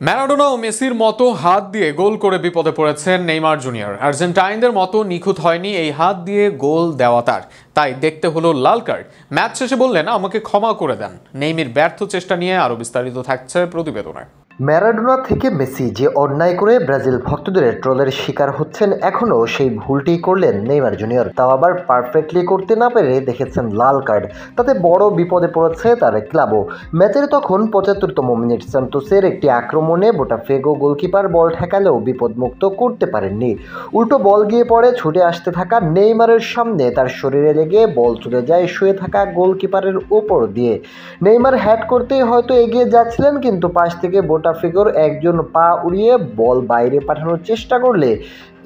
Maradona ও মেসির মতো হাত দিয়ে গোল করে বিপদে পড়েছেন নেইমার জুনিয়র। আর্জেন্টাইনদের মতো নিখুঁত হয়নি এই হাত দিয়ে গোল দেওয়া তাই দেখতে হলো লাল কার্ড। ম্যাচ শেষে বললেন, আমাকে ক্ষমা করে দেন। নেইমার ব্যর্থ চেষ্টা নিয়ে আরো বিস্তারিত থাকছে প্রতিবেদনে। ম্যারাডোনা থেকে মেসি যে অন্যায় করে ব্রাজিল ভক্তদের ট্রলের শিকার হচ্ছেন, এখনও সেই ভুলটি করলেন নেইমার জুনিয়র। তাও আবার পারফেক্টলি করতে না পেরে দেখেছেন লাল কার্ড। তাতে বড় বিপদে পড়েছে তার ক্লাবও। ম্যাচের তখন ৭৫তম মিনিট সান্তোসের একটি আক্রমণে বোটাফেগো গোলকিপার বল ঠেকালেও বিপদমুক্ত করতে পারেননি। উল্টো বল গিয়ে পড়ে ছুটে আসতে থাকা নেইমারের সামনে, তার শরীরে লেগে বল চলে যায় শুয়ে থাকা গোলকিপারের ওপর দিয়ে। নেইমার হ্যাট করতেই হয়তো এগিয়ে যাচ্ছিলেন, কিন্তু পাশ থেকে বোটাফেগোর একজন পা উড়িয়ে বল বাইরে পাঠানোর চেষ্টা করলে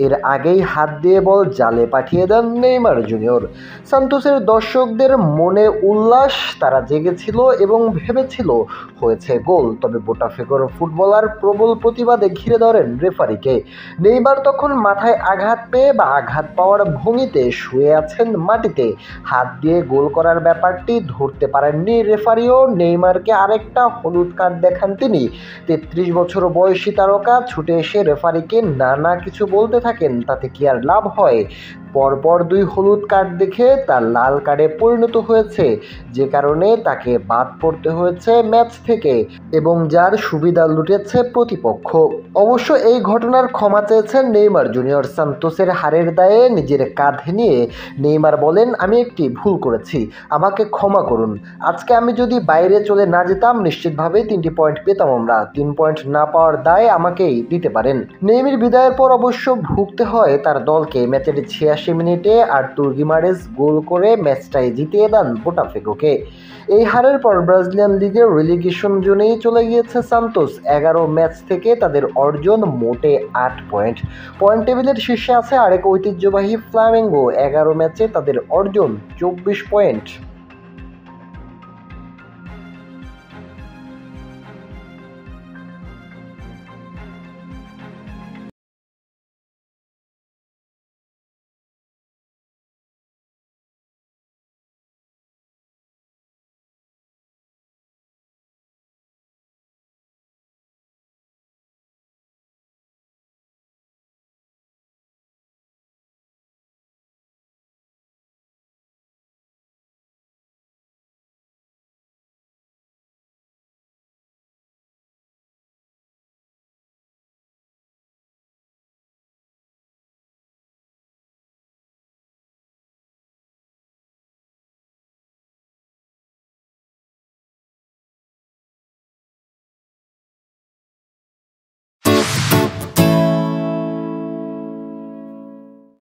এর আগেই হাত দিয়ে বল জালে পাঠিয়ে দেন নেইমার জুনিয়র। সান্তোসের দর্শকদের মনে উল্লাস, তারা জেগেছিল এবং ভেবেছিল হয়েছে গোল। তবে বোটাফেগোর ফুটবলার প্রবল প্রতিবাদে ঘিরে ধরেন রেফারিকে। নেইমার তখন মাথায় আঘাত পেয়ে বা আঘাত পাওয়ার ভঙ্গিতে শুয়ে আছেন মাটিতে। হাত দিয়ে গোল করার ব্যাপারটি ধরতে পারেননি রেফারিও। নেইমারকে আরেকটা হলুদ কার্ড দেখান তিনি। ৩৩ বছর বয়সী তারকা ছুটে এসে রেফারিকে নানা কিছু বলতে থাকেন। তাতে কি আর লাভ হয়? পরপর ২ হলুদ কার্ড দেখে তার লাল কার্ডে পরিণত হয়েছে, যে কারণে তাকে বাদ পড়তে হয়েছে ম্যাচ থেকে এবং যার সুবিধা লুটেছে প্রতিপক্ষ। অবশ্য এই ঘটনার ক্ষমা চেয়েছেন নেইমার জুনিয়র। সান্তোসের হারের দায়ে নিজের কাঁধে নিয়ে নেইমার বলেন, আমি একটি ভুল করেছি, আমাকে ক্ষমা করুন। আজকে আমি যদি বাইরে চলে না যেতাম, নিশ্চিতভাবেই ৩টি পয়েন্ট পেতাম আমরা। ৩ পয়েন্ট না পাওয়ার দায় আমাকেই দিতে পারেন। নেইমার বিদায়ের পর অবশ্য ভুগতে হয় তার দলকে। ম্যাচের ৮৬ মিনিটে আর্তুর গিমারেজ গোল করে ম্যাচটাই জিতিয়ে দেন বোটাফেগোকে। এই হারের পর ব্রাজিলিয়ান লিগের রিলিগেশন জোনেই চলে গিয়েছে সান্তোস। ১১ ম্যাচ থেকে তাদের অর্জন মোটে ৮ পয়েন্ট। পয়েন্ট টেবিলের শীর্ষে আছে আরেক ঐতিহ্যবাহী ফ্লামেঙ্গো। ১১ ম্যাচে তাদের অর্জন ২৪ পয়েন্ট।